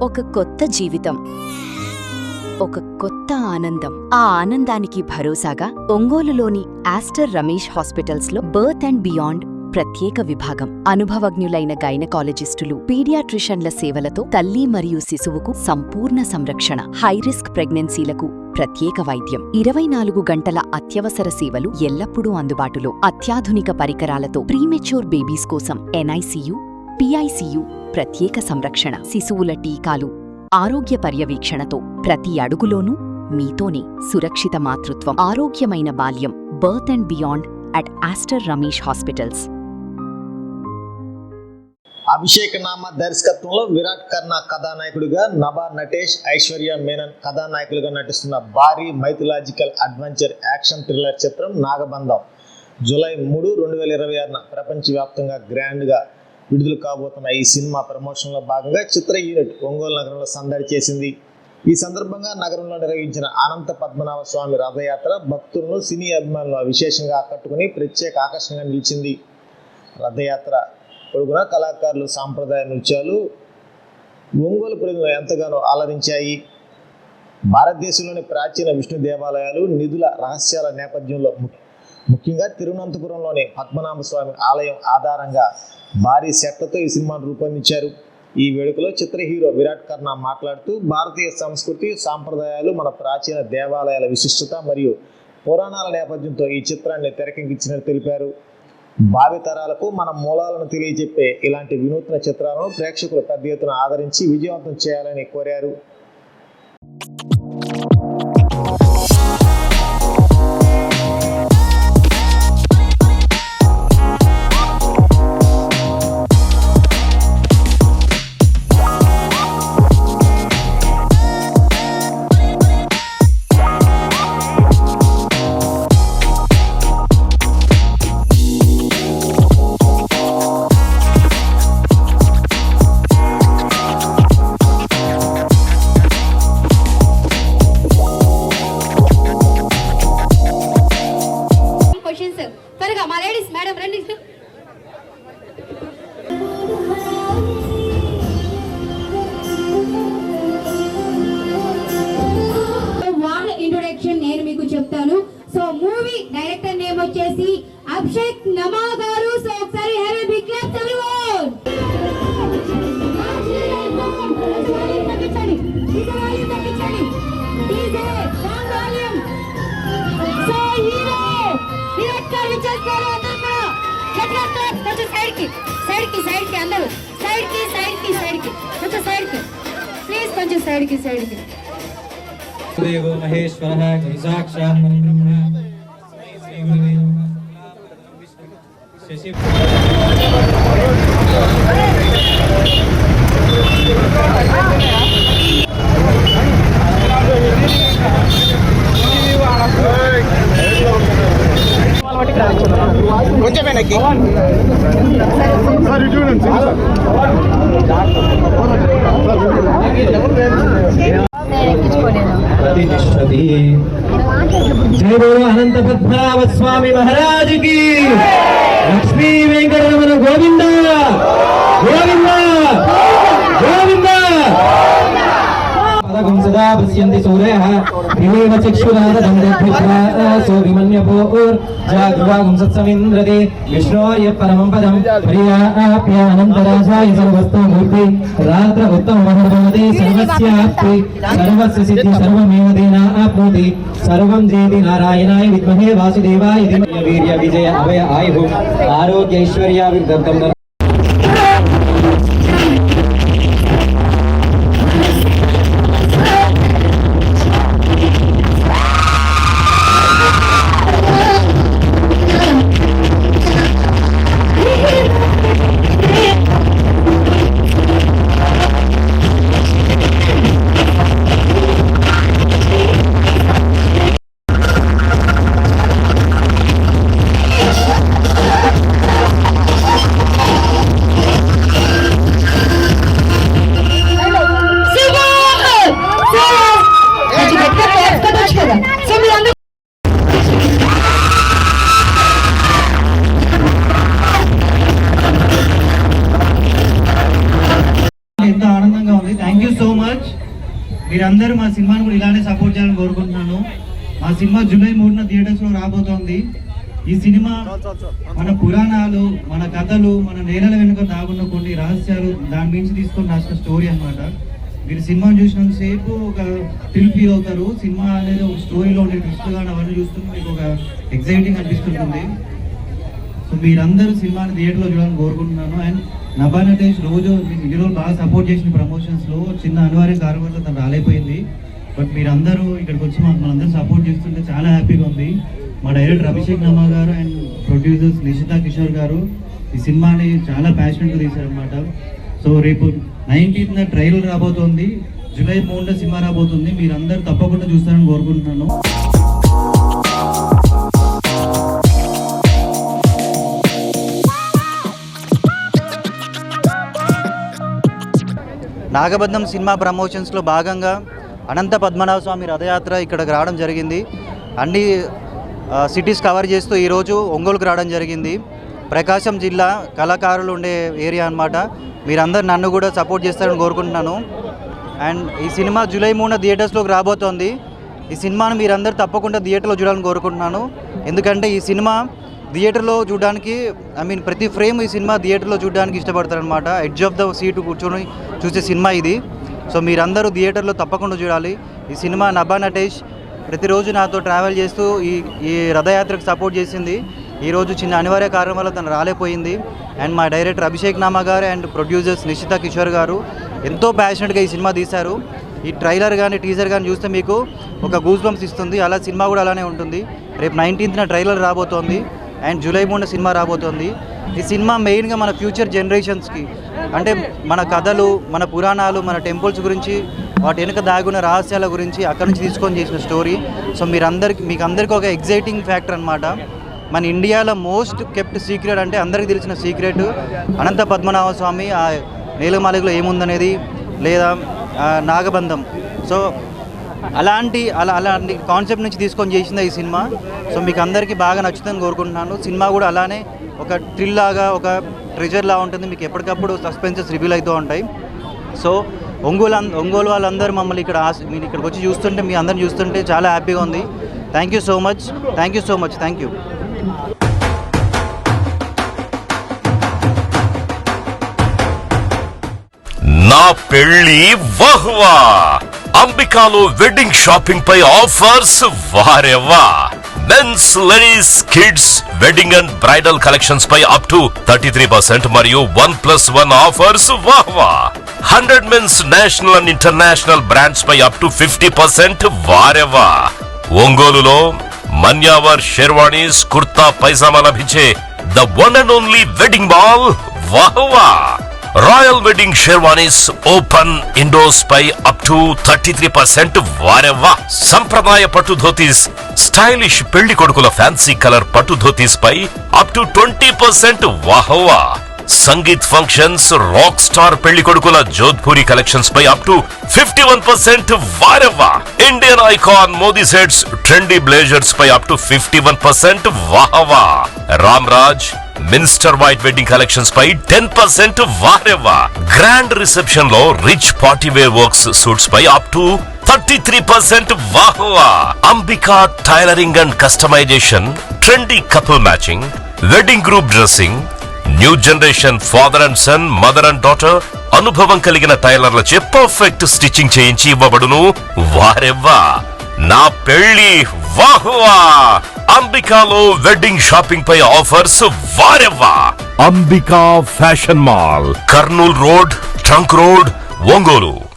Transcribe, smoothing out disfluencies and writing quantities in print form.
ఒక కొత్త జీవితం, ఒక కొత్త ఆనందం. ఆ ఆనందానికి భరోసాగా ఒంగోలులోని ఆస్టర్ రమేష్ హాస్పిటల్స్లో బర్త్ అండ్ బియాండ్ ప్రత్యేక విభాగం. అనుభవజ్ఞులైన గైనకాలజిస్టులు, పీడియాట్రిషన్ల సేవలతో తల్లి మరియు శిశువుకు సంపూర్ణ సంరక్షణ. హైరిస్క్ ప్రెగ్నెన్సీలకు ప్రత్యేక వైద్యం. 24 గంటల అత్యవసర సేవలు ఎల్లప్పుడూ అందుబాటులో. అత్యాధునిక పరికరాలతో ప్రీమెచ్యూర్ బేబీస్ కోసం ఎన్ఐసియు, పిఐసియు ప్రత్యేక సంరక్షణ. శిశువుల టీకాలు, ఆరోగ్య పర్యవేక్షణతో ప్రతి అడుగులోనూ మీతోనే సురక్షిత మాతృత్వం, ఆరోగ్యమైన బాల్యం. Birth and beyond at Aster Ramesh hospitals. Abhishek నామ దర్శకత్వంలో విరాట్ కర్నా కథానాయకుడిగా, నభా నటేష్, ఐశ్వర్య మేనన్ కథానాయకులుగా నటిస్తున్న భారీ మైథలాజికల్ అడ్వెంచర్ యాక్షన్ థ్రిల్లర్ చిత్రం నాగబంధం జూలై 3, 2026న ప్రపంచవ్యాప్తంగా గ్రాండ్గా విడుదల కాబోతున్న ఈ సినిమా ప్రమోషన్లో భాగంగా చిత్ర యూనిట్ ఒంగోలు నగరంలో సందడి చేసింది. ఈ సందర్భంగా నగరంలో నిర్వహించిన అనంత పద్మనాభ స్వామి రథయాత్ర భక్తులను, సినీ అభిమానులను విశేషంగా ఆకట్టుకుని ప్రత్యేక ఆకర్షణగా నిలిచింది. రథయాత్ర పొడుగున కళాకారులు సాంప్రదాయ నృత్యాలు ఒంగోలు ప్రజలను ఎంతగానో ఆలరించాయి. భారతదేశంలోని ప్రాచీన విష్ణు దేవాలయాలు, నిధుల రహస్యాల నేపథ్యంలో ముఖ్యంగా తిరువనంతపురంలోని పద్మనాభ స్వామి ఆలయం ఆధారంగా భారీ సెట్లతో ఈ సినిమాను రూపొందించారు. ఈ వేడుకలో చిత్ర హీరో విరాట్ కర్నా మాట్లాడుతూ, భారతీయ సంస్కృతి, సాంప్రదాయాలు, మన ప్రాచీన దేవాలయాల విశిష్టత మరియు పురాణాల నేపథ్యంతో ఈ చిత్రాన్ని తెరకెక్కించినట్టు తెలిపారు. భావితరాలకు మన మూలాలను తెలియజెప్పే ఇలాంటి వినూత్న చిత్రాలను ప్రేక్షకులు పెద్ద ఎత్తున ఆదరించి విజయవంతం చేయాలని కోరారు. చెప్తాను. సో మూవీ డైరెక్టర్ నేమ్ వచ్చేసి అభిషేక్ నమా గారు. సో ఒకసారి have a big clap everyone. So hero Virat గారు చేస్తారు. అందరూ కొంచెం సైడ్ కి అందరూ సైడ్ కి కొంచెం ప్లీజ్ కొంచెం సైడ్ కి देवो महेश्वरः साक्षात् परब्रह्म श्री गुरुदेव शशि కొంచెం వెనక్కి प्रतिष्ठति। जय बोलो अनंत पद्मनाभ स्वामी महाराज की। लक्ष्मी वेंकटरमण गोविंद गोविंद गोविंद। पदगं सदा पश्यन्ति सूर्यः दिवेव चक्षुरादं दग्ध्वा सोऽभिमन्यभूर् जागृवागं सत्समिन्द्रते विष्णोर्य परमं पदं प्रियाप्यानन्तराशाय सर्वस्तमूर्ति रात्र उत्तममहर्भवति सर्वस्याप्ति सर्वस्य सिद्धि सर्वमेव तेनाप्नोति सर्वं जयति नारायणाय विद्महे वासुदेवाय धीमहि वीर्य विजय अभय आयुः आरोग्य ऐश्वर्याभिवृद्धिं మీరందరూ మా సినిమాను కూడా ఇలానే సపోర్ట్ చేయాలని కోరుకుంటున్నాను. మా సినిమా జూలై 3న థియేటర్స్లో రాబోతోంది. ఈ సినిమా మన పురాణాలు, మన కథలు, మన నేలల వెనుక దాగున్న కొన్ని రహస్యాలు దాని నుంచి తీసుకొని రాసిన స్టోరీ అన్నమాట. మీరు సినిమాను చూసినంతసేపు ఒక థ్రిల్ ఫీల్ అవుతారు. సినిమా అనేది ఒక స్టోరీలో ఉండే ట్విస్ట్ కానీ అవన్నీ చూస్తుంటే మీకు ఒక ఎగ్జైటింగ్ అనిపిస్తుంటుంది. సో మీరందరూ సినిమాని థియేటర్లో చూడాలని కోరుకుంటున్నాను. అండ్ నభా నటేష్ రోజు ఇన్ని రోజులు బాగా సపోర్ట్ చేసిన ప్రమోషన్స్లో చిన్న అనివార్య కారణంతో తను రాలేకపోయింది. బట్ మీరందరూ ఇక్కడికి వచ్చి మనందరూ సపోర్ట్ చేస్తుంటే చాలా హ్యాపీగా ఉంది. మా డైరెక్టర్ అభిషేక్ నమా గారు అండ్ ప్రొడ్యూసర్స్ నిషితా కిషోర్ గారు ఈ సినిమాని చాలా ప్యాషనెట్గా తీశారనమాట. సో రేపు 19న ట్రైలర్ రాబోతోంది, జూలై 3న సినిమా రాబోతుంది. మీరందరూ తప్పకుండా చూస్తారని కోరుకుంటున్నాను. నాగబంధం సినిమా ప్రమోషన్స్లో భాగంగా అనంత పద్మనాభ స్వామి రథయాత్ర ఇక్కడికి రావడం జరిగింది. అన్ని సిటీస్ కవర్ చేస్తూ ఈరోజు ఒంగోలుకు రావడం జరిగింది. ప్రకాశం జిల్లా కళాకారులు ఉండే ఏరియా అన్నమాట. మీరందరూ నన్ను కూడా సపోర్ట్ చేస్తారని కోరుకుంటున్నాను. అండ్ ఈ సినిమా జూలై 3న థియేటర్స్లోకి రాబోతోంది. ఈ సినిమాను మీరందరూ తప్పకుండా థియేటర్లో చూడాలని కోరుకుంటున్నాను. ఎందుకంటే ఈ సినిమా థియేటర్లో చూడడానికి ప్రతి ఫ్రేమ్ ఈ సినిమా థియేటర్లో చూడడానికి ఇష్టపడతారనమాట. ఎడ్జ్ ఆఫ్ ద సీటు కూర్చొని చూసే సినిమా ఇది. సో మీరందరూ థియేటర్లో తప్పకుండా చూడాలి. ఈ సినిమా నభా నటేష్ ప్రతిరోజు నాతో ట్రావెల్ చేస్తూ ఈ రథయాత్రకు సపోర్ట్ చేసింది. ఈరోజు చిన్న అనివార్య కారణం వల్ల తను రాలేపోయింది. అండ్ మా డైరెక్టర్ అభిషేక్ నామా గారు అండ్ ప్రొడ్యూసర్స్ నిషితా కిషోర్ గారు ఎంతో ప్యాషనెట్గా ఈ సినిమా తీశారు. ఈ ట్రైలర్ కానీ టీజర్ కానీ చూస్తే మీకు ఒక గూస్ బంప్స్ ఇస్తుంది. అలా సినిమా కూడా అలానే ఉంటుంది. రేపు 19న ట్రైలర్ రాబోతోంది అండ్ జూలై 3న సినిమా రాబోతోంది. ఈ సినిమా మెయిన్గా మన ఫ్యూచర్ జనరేషన్స్కి, అంటే మన కథలు, మన పురాణాలు, మన టెంపుల్స్ గురించి, వాటి వెనుక దాగున్న రహస్యాల గురించి అక్కడి నుంచి తీసుకొని చేసిన స్టోరీ. సో మీకు అందరికీ ఒక ఎగ్జైటింగ్ ఫ్యాక్టర్ అనమాట. మన ఇండియాలో మోస్ట్ కెప్ట్ సీక్రెట్ అంటే అందరికీ తెలిసిన సీక్రెట్ అనంత పద్మనాభ స్వామి ఆ నేలమాలికలో ఏముందనేది, లేదా నాగబంధం. సో అలాంటి కాన్సెప్ట్ నుంచి తీసుకొని చేసింది ఈ సినిమా. సో మీకు అందరికీ బాగా నచ్చుతుందని కోరుకుంటున్నాను. సినిమా కూడా అలానే ఒక థ్రిల్ లాగా, ఒక ట్రెజర్ లాగా ఉంటుంది. మీకు ఎప్పటికప్పుడు సస్పెన్సెస్ రివీల్ అవుతూ ఉంటాయి. సో ఒంగోలు వాళ్ళందరూ మమ్మల్ని మీరు ఇక్కడికి వచ్చి చూస్తుంటే, మీ అందరిని చూస్తుంటే చాలా హ్యాపీగా ఉంది. Thank you so much. Thank you. నా పెళ్లి వహ్వా అంబికాలో వెడ్డింగ్ షాపింగ్ పై ఆఫర్స్ వారెవ్వా. Men's, ladies, kids wedding and bridal collections పై అప్ టు 33% మరియు 1+1 ఆఫర్స్ వాహ్వా. 100 men's national and international brands పై అప్ టు 50% వారెవ్వా. ఒంగోలులో మన్యావర్ షెర్వాణీస్, కుర్తా, పైజామా లభించే the one and only wedding mall వాహ్వా. Royal wedding sherwanis open indoors పై అప్ టు 33% వారెవ్వా. సంప్రదాయ పట్టు ధోతీస్, స్టైలిష్ పెళ్లి కొడుకుల ఫ్యాన్సీ కలర్ పట్టు ధోతీస్ పై అప్ టు 20% వాహ్వా. సంగీత్ ఫంక్షన్స్, రాక్ స్టార్ పెళ్లి కొడుకుల జోధ్పూరి కలెక్షన్స్ పై అప్ టు 51% వారెవ్వా. Indian icon Modi sets, trendy blazers పై అప్ టు 51% వాహ్వా. Ram Raj minister white wedding collections పై 10% వారెవ్వా. గ్రాండ్ రిసెప్షన్ లో rich party wear works suits పై అప్ టు 33% వాహ్వా. Ambika tailoring and customisation, trendy couple matching, wedding group dressing, new generation father and son, mother and daughter అనుభవం కలిగిన టైలర్లచే perfect stitching చేయించి ఇవ్వబడును వారెవ్వా. నా పెళ్లి వాహ్వా. అంబికాలో వెడ్డింగ్ షాపింగ్ పై ఆఫర్స్ వారెవ్వా. Ambika fashion mall, Kurnool road, trunk road, Ongole.